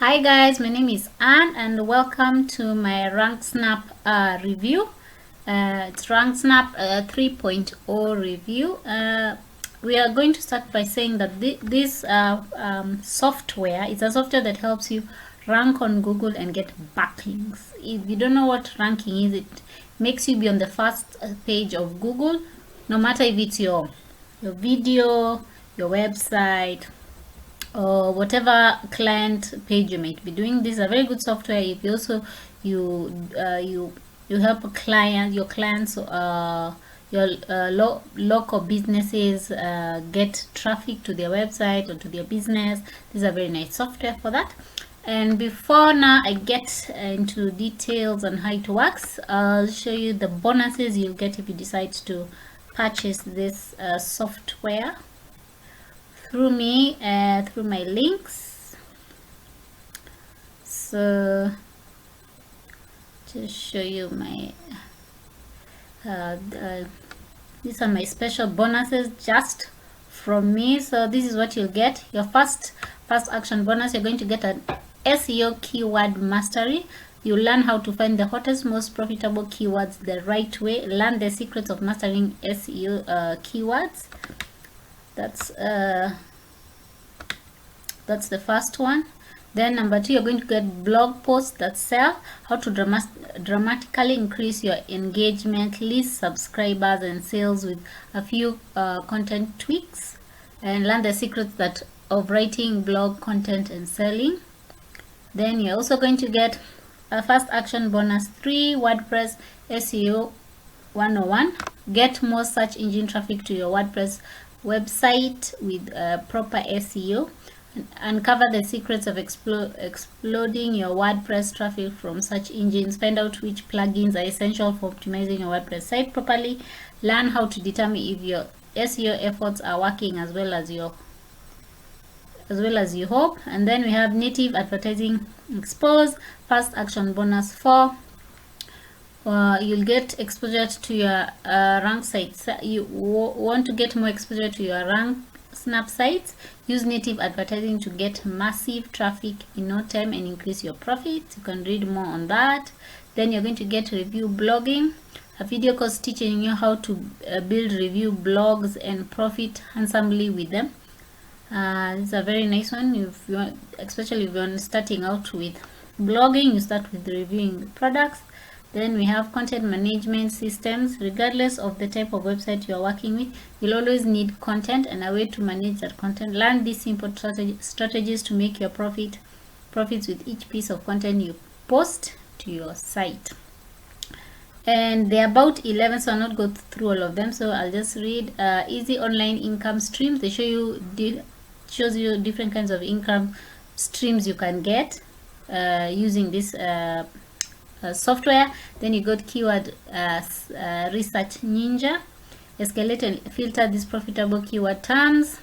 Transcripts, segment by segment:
Hi guys, my name is Anne and welcome to my Ranksnap review. It's Ranksnap 3.0 review. We are going to start by saying that this software is a software that helps you rank on Google and get backlinks. If you don't know what ranking is, it makes you be on the first page of Google, no matter if it's your video, your website, or whatever client page you might be doing. This is a very good software. If you also you help your clients, your local businesses get traffic to their website or to their business. This is a very nice software for that. And before now I get into details on how it works, I'll show you the bonuses you'll get if you decide to purchase this software through me, through my links. So just show you my these are my special bonuses just from me. So this is what you'll get. Your first action bonus, you're going to get an SEO keyword mastery. You learn how to find the hottest, most profitable keywords the right way. Learn the secrets of mastering SEO keywords. That's the first one. Then number 2, you're going to get blog posts that sell, how to dramatically increase your engagement, list, subscribers and sales with a few content tweaks, and learn the secrets of writing blog content and selling. Then you're also going to get a first action bonus 3, WordPress SEO 101. Get more search engine traffic to your WordPress website with proper SEO. Uncover the secrets of exploding your WordPress traffic from search engines. Find out which plugins are essential for optimizing your WordPress site properly. Learn how to determine if your SEO efforts are working as well as you hope. And then we have native advertising expose. First action bonus 4. You'll get exposure to your rank sites. You want to get more exposure to your Ranksnap sites. Use native advertising to get massive traffic in no time and increase your profits. You can read more on that. Then you're going to get review blogging, a video course teaching you how to build review blogs and profit handsomely with them. It's a very nice one, especially if you're starting out with blogging. You start with reviewing products. Then we have content management systems. Regardless of the type of website you are working with, you'll always need content and a way to manage that content. Learn these simple strategies to make your profits with each piece of content you post to your site. And they're about 11, so I'll not go through all of them. So I'll just read easy online income streams. They shows you different kinds of income streams you can get using this software. Then you got keyword research ninja. Escalate and filter these profitable keyword terms.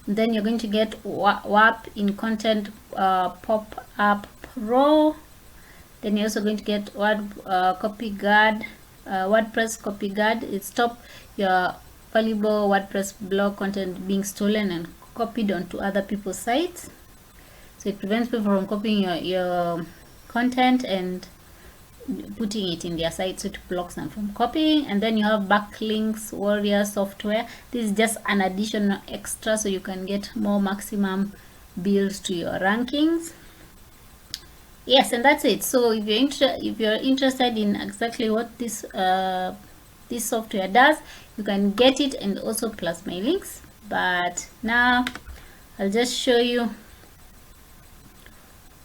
Then you're going to get WAP In-Content Popup Pro. Then you're also going to get WordPress Copy Guard. It stops your valuable WordPress blog content being stolen and copied onto other people's sites. So it prevents people from copying your content and putting it in their site, so it blocks them from copying. And then you have backlinks warrior software. This is just an additional extra so you can get more maximum builds to your rankings. Yes, and that's it. So if you're interested in exactly what this software does, you can get it, and also plus my links. But now I'll just show you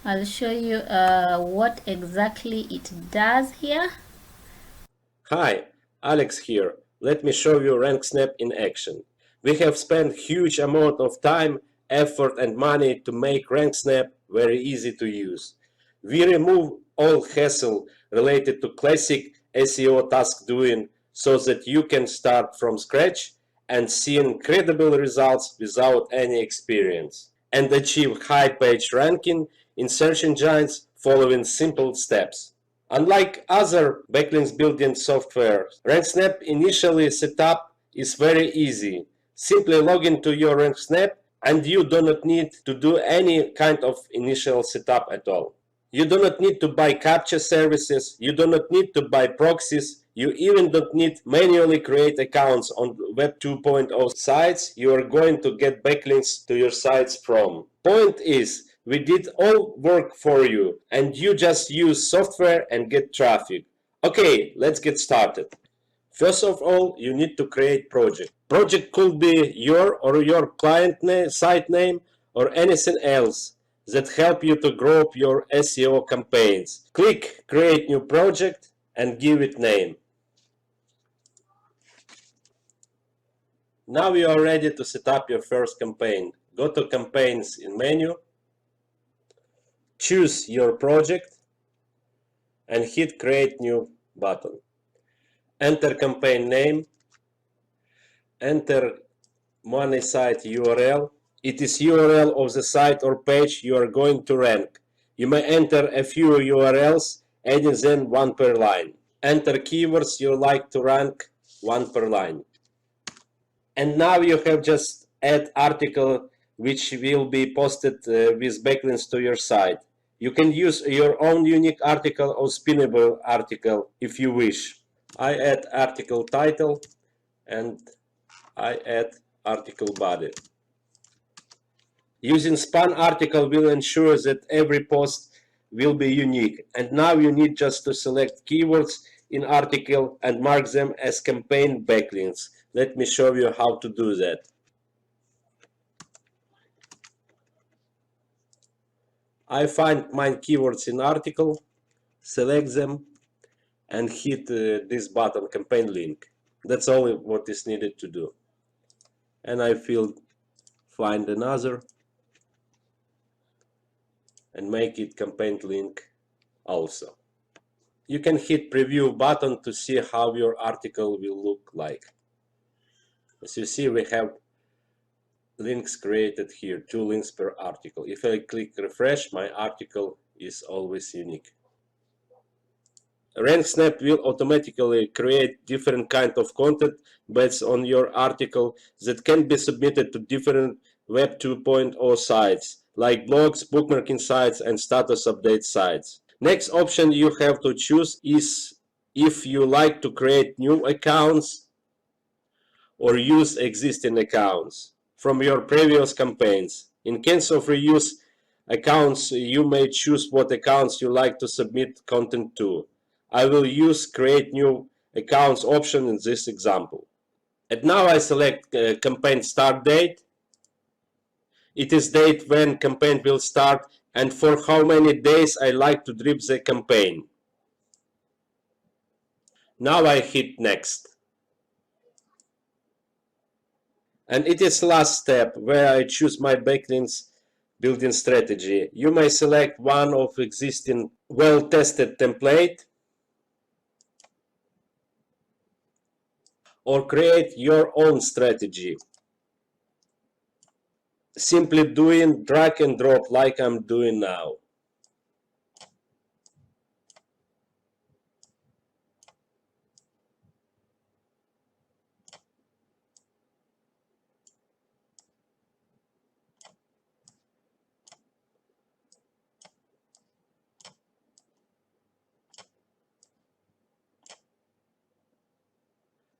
what exactly it does here. Hi, Alex here. Let me show you Ranksnap in action. We have spent huge amount of time, effort and money to make Ranksnap very easy to use. We remove all hassle related to classic SEO task doing so that you can start from scratch and see incredible results without any experience, and achieve high page ranking in search engines following simple steps. Unlike other backlinks building software, Ranksnap initially setup is very easy. Simply log into your Ranksnap and you do not need to do any kind of initial setup at all. You do not need to buy captcha services, you do not need to buy proxies, you even don't need manually create accounts on Web 2.0 sites you are going to get backlinks to your sites from. Point is, we did all work for you and you just use software and get traffic. Okay, let's get started. First of all, you need to create project. Project could be your or your client site name or anything else that help you to grow your SEO campaigns. Click Create New Project and give it name. Now you are ready to set up your first campaign. Go to Campaigns in menu, choose your project and hit Create New button. Enter campaign name, enter money site URL. It is URL of the site or page you are going to rank. You may enter a few URLs, adding them one per line. Enter keywords you like to rank, one per line. And now you have just add article which will be posted with backlinks to your site. You can use your own unique article or spinnable article if you wish. I add article title and I add article body. Using span article will ensure that every post will be unique. And now you need just to select keywords in article and mark them as campaign backlinks. Let me show you how to do that. I find my keywords in article, select them and hit this button, campaign link. That's all what is needed to do. And I find another and make it campaign link also. You can hit preview button to see how your article will look like. As you see, we have links created here, 2 links per article. If I click refresh, my article is always unique. Ranksnap will automatically create different kind of content based on your article that can be submitted to different Web 2.0 sites like blogs, bookmarking sites, and status update sites. Next option you have to choose is if you like to create new accounts or use existing accounts from your previous campaigns. In case of reuse accounts, you may choose what accounts you like to submit content to. I will use create new accounts option in this example. And now I select campaign start date. It is date when campaign will start and for how many days I like to drip the campaign. Now I hit next. And it is last step where I choose my backlinks building strategy. You may select one of existing well-tested template or create your own strategy. Simply doing drag and drop like I'm doing now.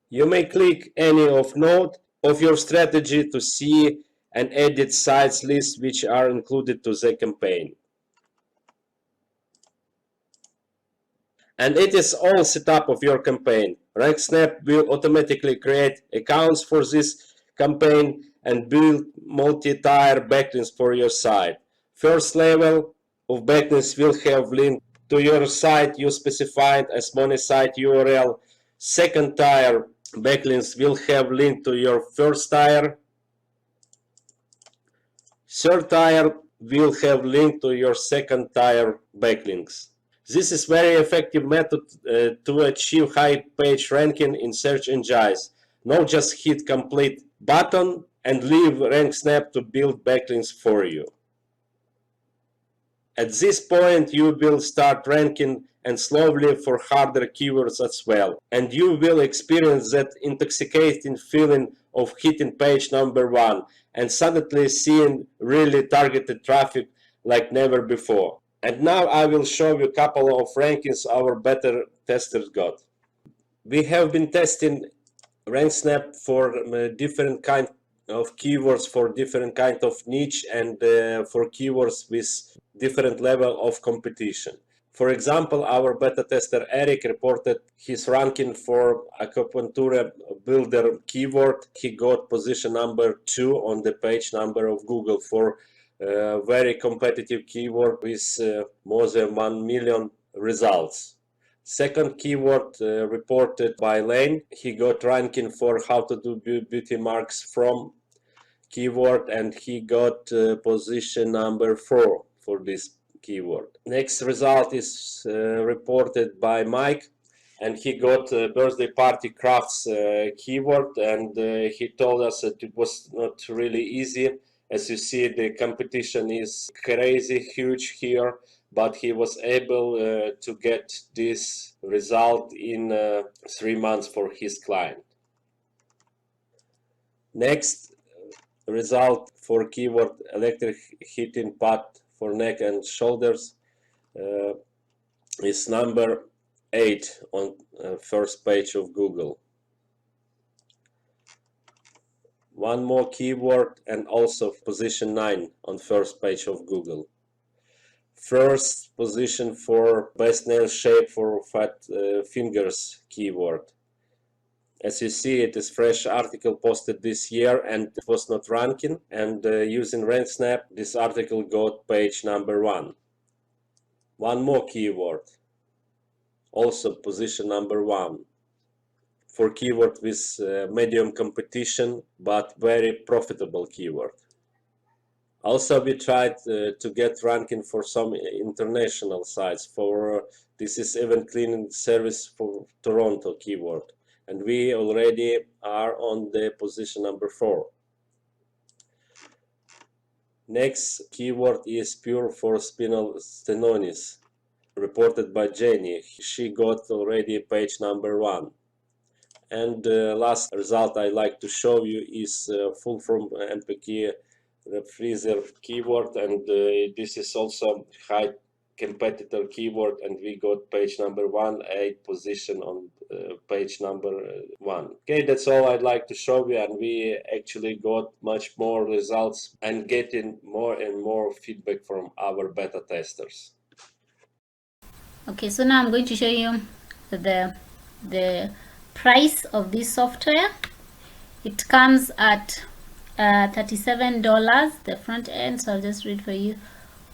You may click any of note of your strategy to see and edit sites lists which are included to the campaign. And it is all set up of your campaign. Ranksnap will automatically create accounts for this campaign and build multi-tier backlinks for your site. First level of backlinks will have link to your site you specified as money site URL. Second tier backlinks will have link to your first tier. Third tier will have link to your second tier backlinks. This is very effective method to achieve high page ranking in search engines. Not just hit complete button and leave Ranksnap to build backlinks for you. At this point you will start ranking and slowly for harder keywords as well. And you will experience that intoxicating feeling of hitting page number 1 and suddenly seeing really targeted traffic like never before. And now I will show you a couple of rankings our beta testers got. We have been testing Ranksnap for different kind of keywords for different kind of niche and for keywords with different level of competition. For example, our beta tester Eric reported his ranking for acupuncture builder keyword. He got position number 2 on the page number of Google for very competitive keyword with more than 1 million results. Second keyword reported by Lane, he got ranking for how to do beauty marks from keyword, and he got position number 4 for this keyword. Next result is reported by Mike, and he got birthday party crafts keyword, and he told us that it was not really easy. As you see, the competition is crazy huge here, but he was able to get this result in 3 months for his client. Next result for keyword electric heating pad for neck and shoulders is number 8 on first page of Google. One more keyword and also position 9 on first page of Google. First position for best nail shape for fat fingers keyword. As you see, it is fresh article posted this year and it was not ranking, and using Ranksnap this article got page number 1. One more keyword, also position number 1 for keyword with medium competition but very profitable keyword. Also, we tried to get ranking for some international sites. For this is event cleaning service for Toronto keyword, and we already are on the position number 4. Next keyword is pure for spinal stenosis, reported by Jenny. She got already page number 1. And last result I like to show you is full from MPK freezer keyword, and this is also high competitor keyword, and we got page number 1, 8 position on page number 1. Okay, that's all I'd like to show you, and we actually got much more results and getting more and more feedback from our beta testers. Okay, so now I'm going to show you the price of this software. It comes at $37, the front end. So I'll just read for you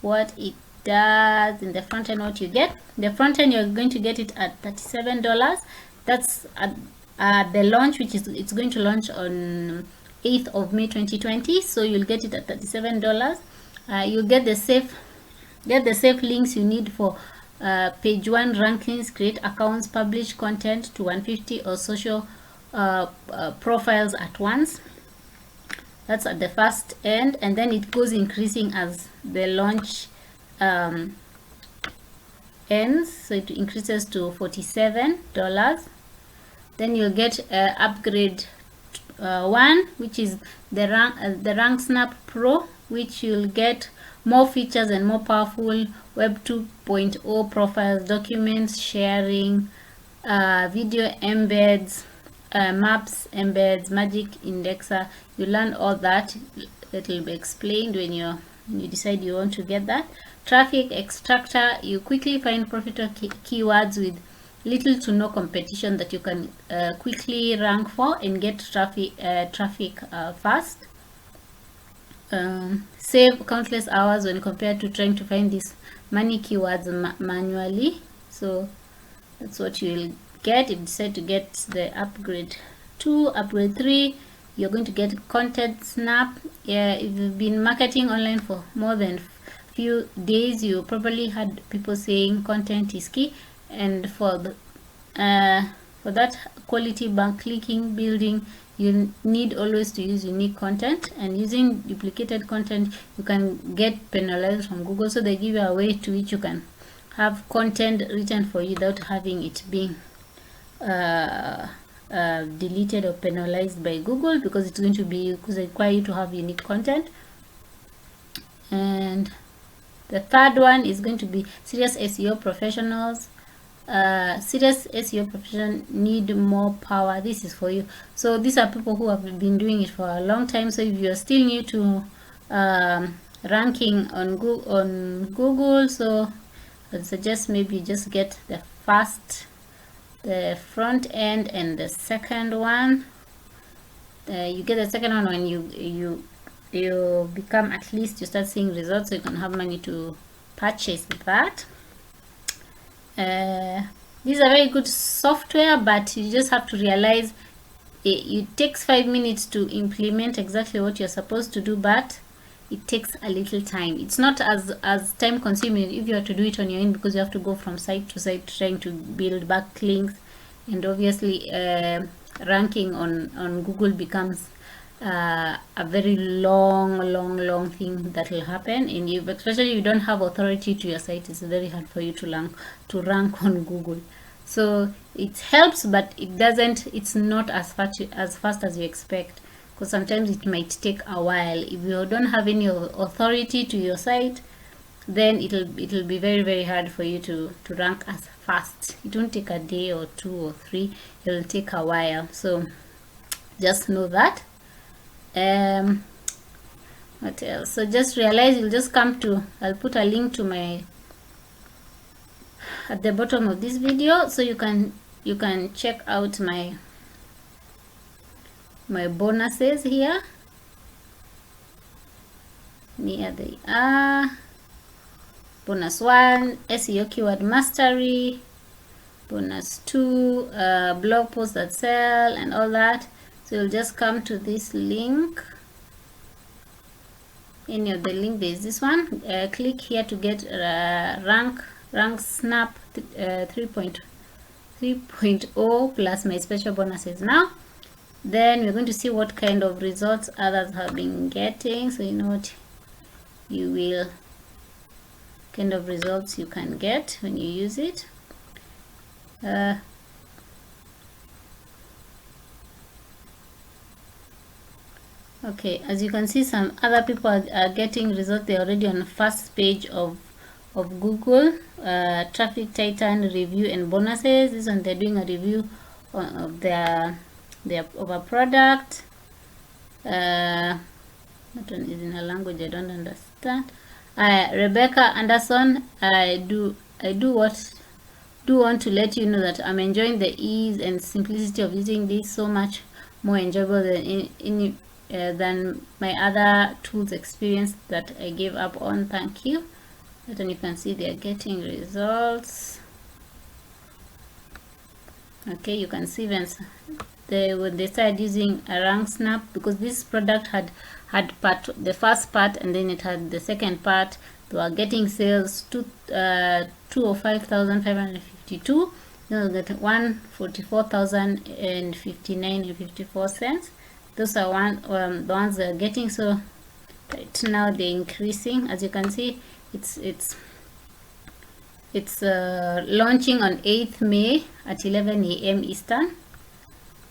what it does in the front end, what you get. The front end, you're going to get it at $37. That's at the launch, which is it's going to launch on 8th of May 2020. So you'll get it at $37. You'll get the safe links you need for page 1 rankings, create accounts, publish content to 150 or social profiles at once. That's at the first end, and then it goes increasing as the launch ends. So it increases to $47. Then you'll get upgrade 1, which is the Ranksnap Pro, which you'll get more features and more powerful Web 2.0 profiles, documents sharing, video embeds, maps embeds, magic indexer. You learn all that. That will be explained when you decide you want to get that. Traffic extractor, you quickly find profitable keywords with little to no competition that you can quickly rank for and get traffic fast. Save countless hours when compared to trying to find these many keywords manually. So that's what you will get if you decide to get the upgrade 2. Upgrade 3, you're going to get content snap. If you've been marketing online for more than few days, you probably had people saying content is key, and for that quality backlinking building, you need always to use unique content, and using duplicated content you can get penalized from Google. So they give you a way to which you can have content written for you without having it being deleted or penalized by Google, because it's going to require you to have unique content. And the third one is going to be serious SEO professionals. Serious SEO professionals need more power. This is for you. So these are people who have been doing it for a long time. So if you're still new to ranking on Google, so I suggest maybe just get the front end and the second one. You get the second one when you become, at least you start seeing results, so you can have money to purchase that. These are very good software, but you just have to realize it takes 5 minutes to implement exactly what you're supposed to do, but it takes a little time. It's not as time consuming if you have to do it on your own, because you have to go from site to site trying to build backlinks, and obviously ranking on Google becomes a very long thing that will happen, and especially if you don't have authority to your site, it's very hard for you to rank on Google. So it helps, but it's not as fast as you expect, because sometimes it might take a while. If you don't have any authority to your site, then it'll be very hard for you to rank as fast. It won't take a day or 2 or 3, it'll take a while. So just know that. What else? So just realize, you'll just come to, I'll put a link to my at the bottom of this video, so you can check out my bonuses here. Here they are. Bonus 1, SEO keyword mastery. Bonus 2, blog posts that sell, and all that. So you'll just come to this link. Any of the link, there is this one. Click here to get Ranksnap 3.0 plus my special bonuses now. Then we're going to see what kind of results others have been getting, so you know what you will, kind of results you can get when you use it. Okay, as you can see, some other people are getting results. They're already on the first page of Google. Traffic Titan review and bonuses. This one, they're doing a review of their of a product. That one is in a language I don't understand. Rebecca Anderson, I do want to let you know that I'm enjoying the ease and simplicity of using this, so much more enjoyable than my other tools experience that I gave up on. Thank you. Then you can see they are getting results. Okay, you can see when they started using a Ranksnap, because this product had the first part and then it had the second part. They were getting sales 205,552. Then they get 144,059.54 cents. Those are the ones they're getting. So right now they're increasing. As you can see, it's launching on 8th May at 11 AM Eastern.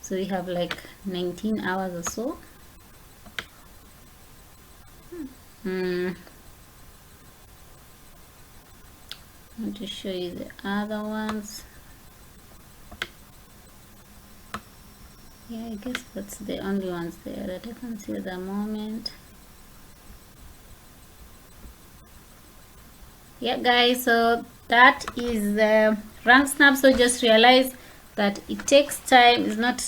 So we have like 19 hours or so. I want to show you the other ones. Yeah, I guess that's the only ones there that I can see at the moment. Yeah guys, so that is the Ranksnap. So just realize that it takes time. It's not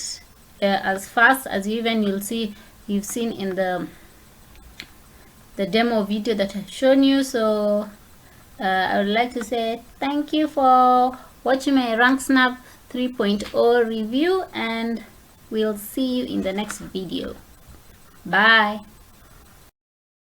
as fast as you've seen in the demo video that I've shown you. So I would like to say thank you for watching my Ranksnap 3.0 review, and we'll see you in the next video. Bye.